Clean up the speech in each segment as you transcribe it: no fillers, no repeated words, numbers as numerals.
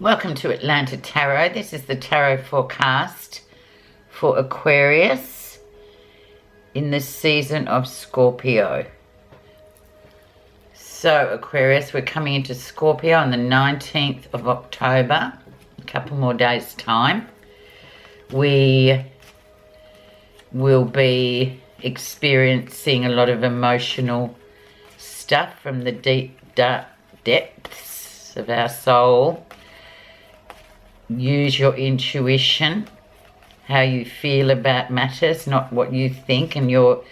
Welcome to Atlanta Tarot. This is the tarot forecast for Aquarius in the season of Scorpio. So Aquarius, we're coming into Scorpio on the 19th of October, a couple more days time. We will be experiencing a lot of emotional stuff from the deep, dark depths of our soul. Use your intuition, how you feel about matters, not what you think, and you're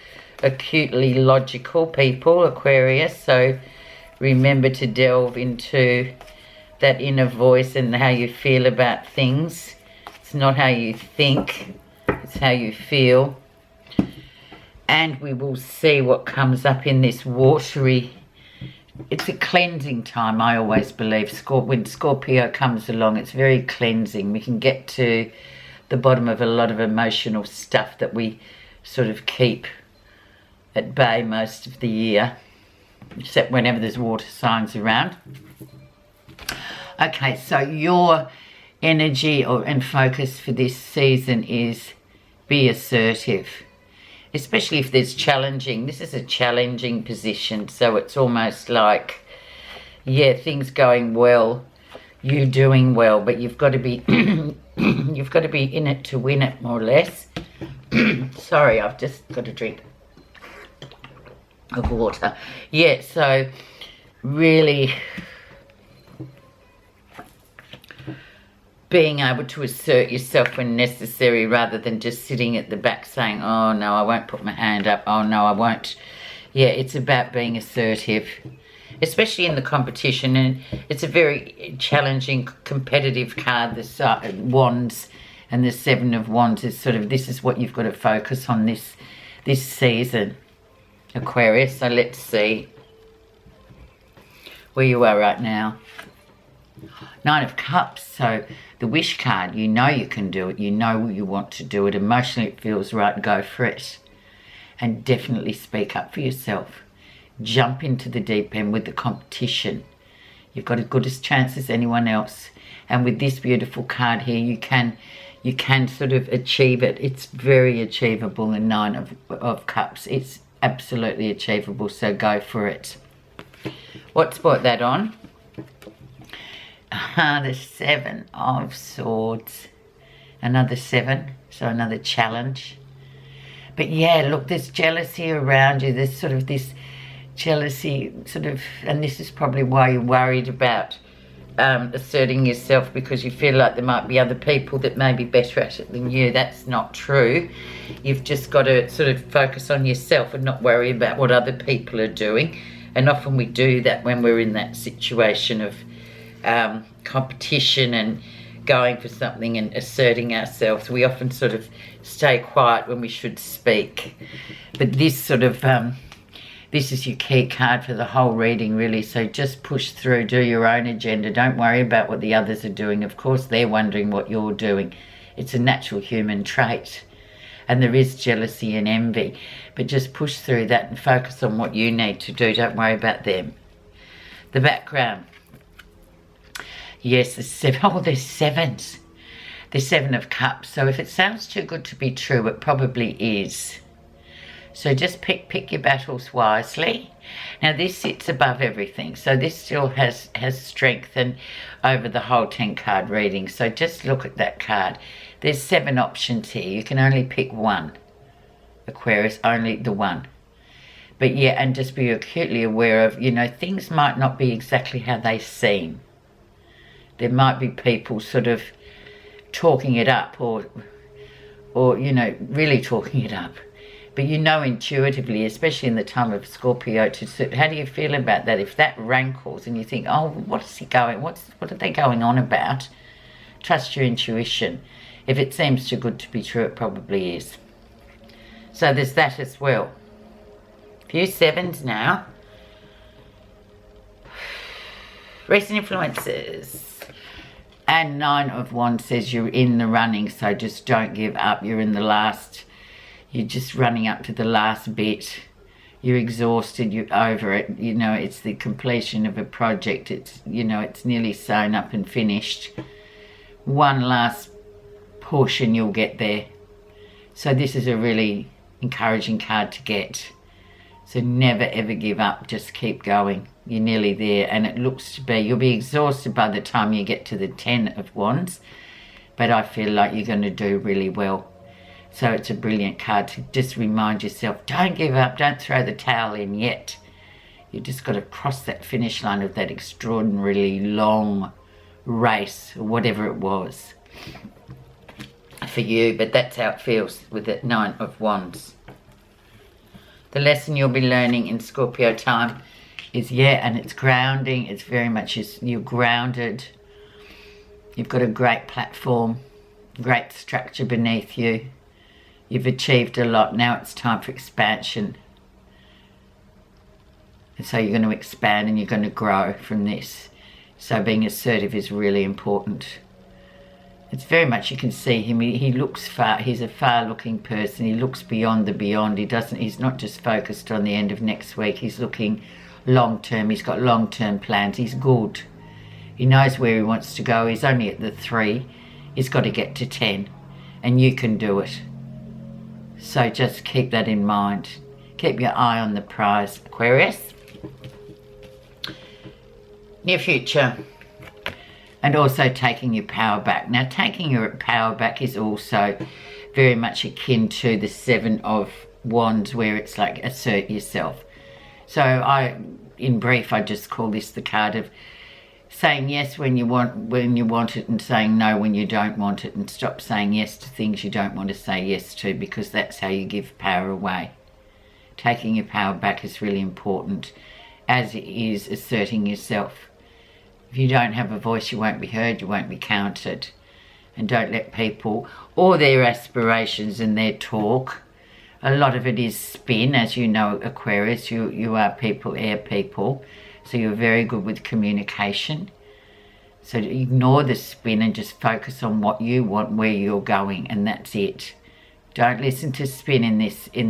acutely logical people, Aquarius, so remember to delve into that inner voice and how you feel about things. It's not how you think, it's how you feel. And we will see what comes up in this watery. It's a cleansing time, I always believe. When Scorpio comes along, it's very cleansing. We can get to the bottom of a lot of emotional stuff that we sort of keep at bay most of the year, except whenever there's water signs around. Okay, so your energy and focus for this season is be assertive. Especially if there's challenging. This is a challenging position, so it's almost like, yeah, things going well, you doing well, but you've got to be you've got to be in it to win it, more or less. Sorry, I've just got a drink of water. Yeah, so really being able to assert yourself when necessary, rather than just sitting at the back saying, oh no, I won't put my hand up, oh no, I won't. Yeah, it's about being assertive, especially in the competition, and it's a very challenging, competitive card. The Wands and the Seven of Wands is sort of, this is what you've got to focus on this season, Aquarius. So let's see where you are right now. Nine of Cups, so the wish card, you know you can do it, you know you want to do it, emotionally it feels right, go for it. And definitely speak up for yourself. Jump into the deep end with the competition. You've got as good a chance as anyone else. And with this beautiful card here, you can sort of achieve it. It's very achievable, the Nine of Cups. It's absolutely achievable, so go for it. What's brought that on? The Seven of Swords, another seven, so another challenge. But yeah, look, there's jealousy around you. There's sort of this jealousy sort of, and this is probably why you're worried about asserting yourself, because you feel like there might be other people that may be better at it than you. That's not true. You've just got to sort of focus on yourself and not worry about what other people are doing. And often we do that when we're in that situation of competition and going for something and asserting ourselves. We often sort of stay quiet when we should speak. But this sort of, this is your key card for the whole reading, really. So just push through, do your own agenda. Don't worry about what the others are doing. Of course, they're wondering what you're doing. It's a natural human trait. And there is jealousy and envy. But just push through that and focus on what you need to do. Don't worry about them. The background. Yes, there's sevens. There's Seven of Cups. So if it sounds too good to be true, it probably is. So just pick your battles wisely. Now this sits above everything. So this still has strength and over the whole 10 card reading. So just look at that card. There's 7 options here. You can only pick one, Aquarius, only the one. But yeah, and just be acutely aware of, you know, things might not be exactly how they seem. There might be people sort of talking it up or you know, really talking it up. But you know intuitively, especially in the time of Scorpio, how do you feel about that? If that rankles and you think, oh, what are they going on about? Trust your intuition. If it seems too good to be true, it probably is. So there's that as well. A few sevens now. Recent influences. And Nine of Wands says you're in the running, so just don't give up. You're in the last, you're just running up to the last bit. You're exhausted, you're over it. You know, it's the completion of a project. It's, you know, it's nearly sewn up and finished. One last push and you'll get there. So this is a really encouraging card to get. So never ever give up, just keep going. You're nearly there, and it looks to be, you'll be exhausted by the time you get to the 10 of Wands, but I feel like you're going to do really well. So it's a brilliant card to just remind yourself, don't give up, don't throw the towel in yet. You just got to cross that finish line of that extraordinarily long race, or whatever it was for you, but that's how it feels with the 9 of Wands. The lesson you'll be learning in Scorpio time is, and it's grounding. It's very much, you're grounded. You've got a great platform, great structure beneath you. You've achieved a lot. Now it's time for expansion. And so you're going to expand and you're going to grow from this. So being assertive is really important. It's very much, you can see him, he looks far, he's a far-looking person, he looks beyond the beyond, he's not just focused on the end of next week, he's looking long-term, he's got long-term plans, he's good. He knows where he wants to go, he's only at the 3, he's got to get to 10, and you can do it. So just keep that in mind. Keep your eye on the prize, Aquarius. Near future. And also taking your power back. Now, taking your power back is also very much akin to the 7 of Wands, where it's like assert yourself. So in brief, I just call this the card of saying yes when you want it, and saying no when you don't want it, and stop saying yes to things you don't want to say yes to, because that's how you give power away. Taking your power back is really important, as it is asserting yourself. If you don't have a voice, you won't be heard, you won't be counted. And don't let people or their aspirations and their talk, a lot of it is spin, as you know, Aquarius, you are people, air people, so you're very good with communication. So ignore the spin and just focus on what you want, where you're going, and that's it. Don't listen to spin in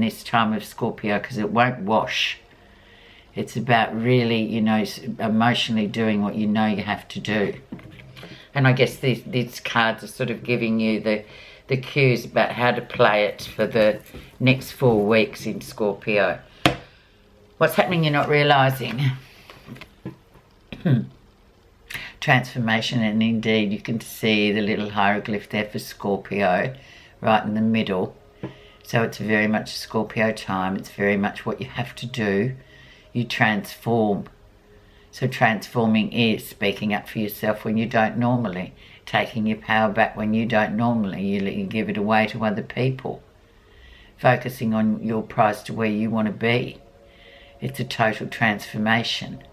this time of Scorpio, because it won't wash. It's about really, you know, emotionally doing what you know you have to do. And I guess these cards are sort of giving you the cues about how to play it for the next 4 weeks in Scorpio. What's happening you're not realising? Transformation, and indeed you can see the little hieroglyph there for Scorpio right in the middle. So it's very much Scorpio time. It's very much what you have to do. You transform. So transforming is speaking up for yourself when you don't normally, taking your power back when you don't normally, you give it away to other people, focusing on your prize to where you want to be. It's a total transformation.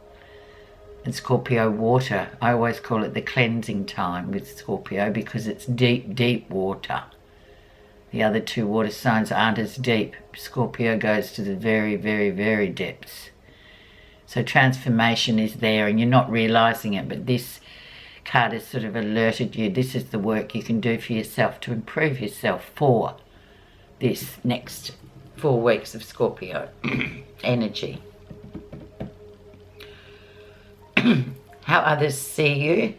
And Scorpio water, I always call it the cleansing time with Scorpio, because it's deep, deep water. The other 2 water signs aren't as deep. Scorpio goes to the very, very, very depths. So transformation is there, and you're not realising it, but this card has sort of alerted you. This is the work you can do for yourself to improve yourself for this next 4 weeks of Scorpio energy. How others see you.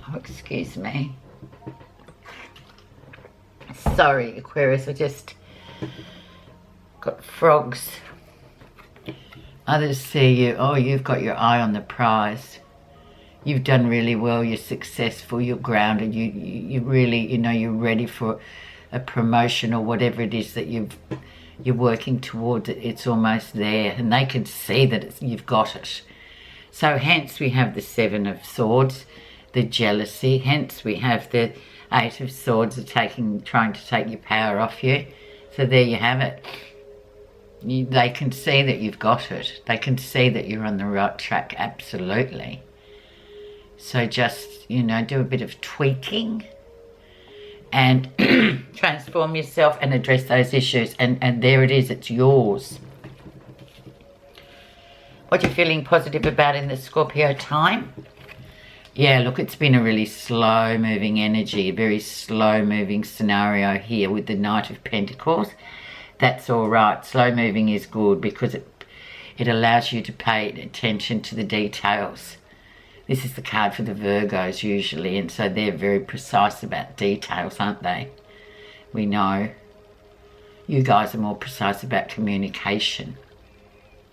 Oh, excuse me. Sorry, Aquarius, I just got frogs. Others see you, oh, you've got your eye on the prize. You've done really well, you're successful, you're grounded, you really, you know, you're ready for a promotion or whatever it is that you're working towards. It's almost there, and they can see that you've got it. So hence we have the 7 of Swords, the jealousy. Hence we have the 8 of Swords trying to take your power off you. So there you have it. They can see that you've got it. They can see that you're on the right track, absolutely. So just, you know, do a bit of tweaking and transform yourself and address those issues. And there it is, it's yours. What are you feeling positive about in the Scorpio time? Yeah, look, it's been a really slow-moving energy, a very slow-moving scenario here with the Knight of Pentacles. that's all right. Slow moving is good because it allows you to pay attention to the details. This is the card for the Virgos usually, and so they're very precise about details, aren't they? We know. You guys are more precise about communication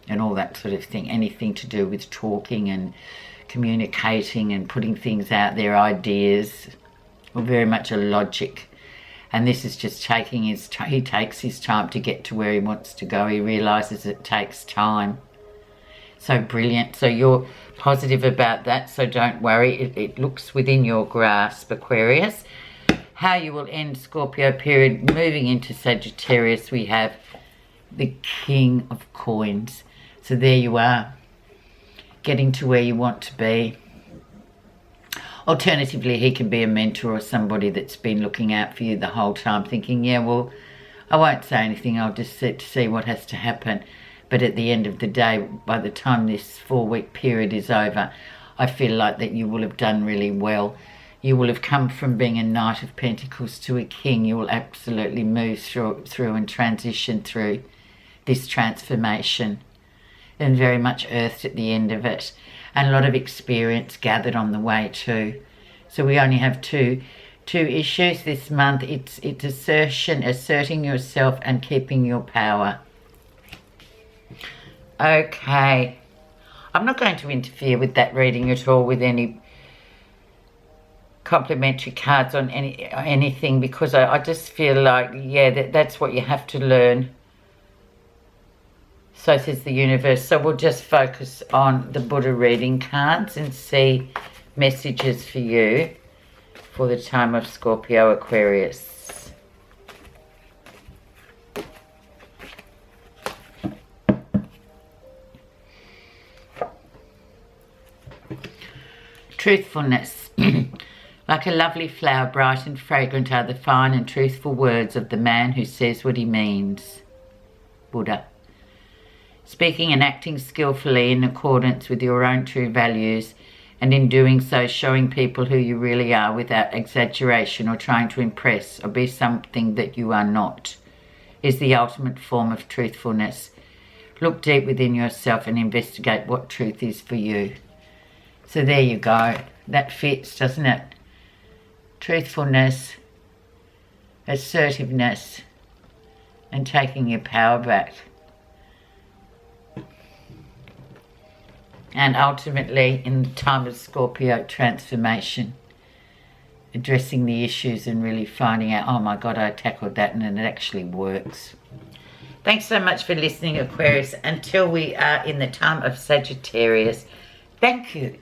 and all that sort of thing. Anything to do with talking and communicating and putting things out there, ideas, or very much a logic. And this is just taking he takes his time to get to where he wants to go. He realises it takes time. So brilliant. So you're positive about that, so don't worry. It looks within your grasp, Aquarius. How you will end Scorpio period. Moving into Sagittarius, we have the King of Coins. So there you are, getting to where you want to be. Alternatively, he can be a mentor or somebody that's been looking out for you the whole time, thinking, yeah, well, I won't say anything, I'll just sit to see what has to happen. But at the end of the day, by the time this 4-week period is over, I feel like that you will have done really well. You will have come from being a Knight of Pentacles to a King. You will absolutely move through and transition through this transformation. And very much earthed at the end of it. And a lot of experience gathered on the way too. So we only have two issues this month. It's asserting yourself and keeping your power. Okay. I'm not going to interfere with that reading at all with any complimentary cards on anything, because I just feel like, yeah, that's what you have to learn. So says the universe. So we'll just focus on the Buddha reading cards and see messages for you for the time of Scorpio Aquarius. Truthfulness. Like a lovely flower, bright and fragrant are the fine and truthful words of the man who says what he means. Buddha. Speaking and acting skillfully in accordance with your own true values, and in doing so showing people who you really are without exaggeration or trying to impress or be something that you are not, is the ultimate form of truthfulness. Look deep within yourself and investigate what truth is for you. So there you go. That fits, doesn't it? Truthfulness, assertiveness, and taking your power back. And ultimately, in the time of Scorpio, transformation. Addressing the issues and really finding out, oh my God, I tackled that and it actually works. Thanks so much for listening, Aquarius. Until we are in the time of Sagittarius, thank you.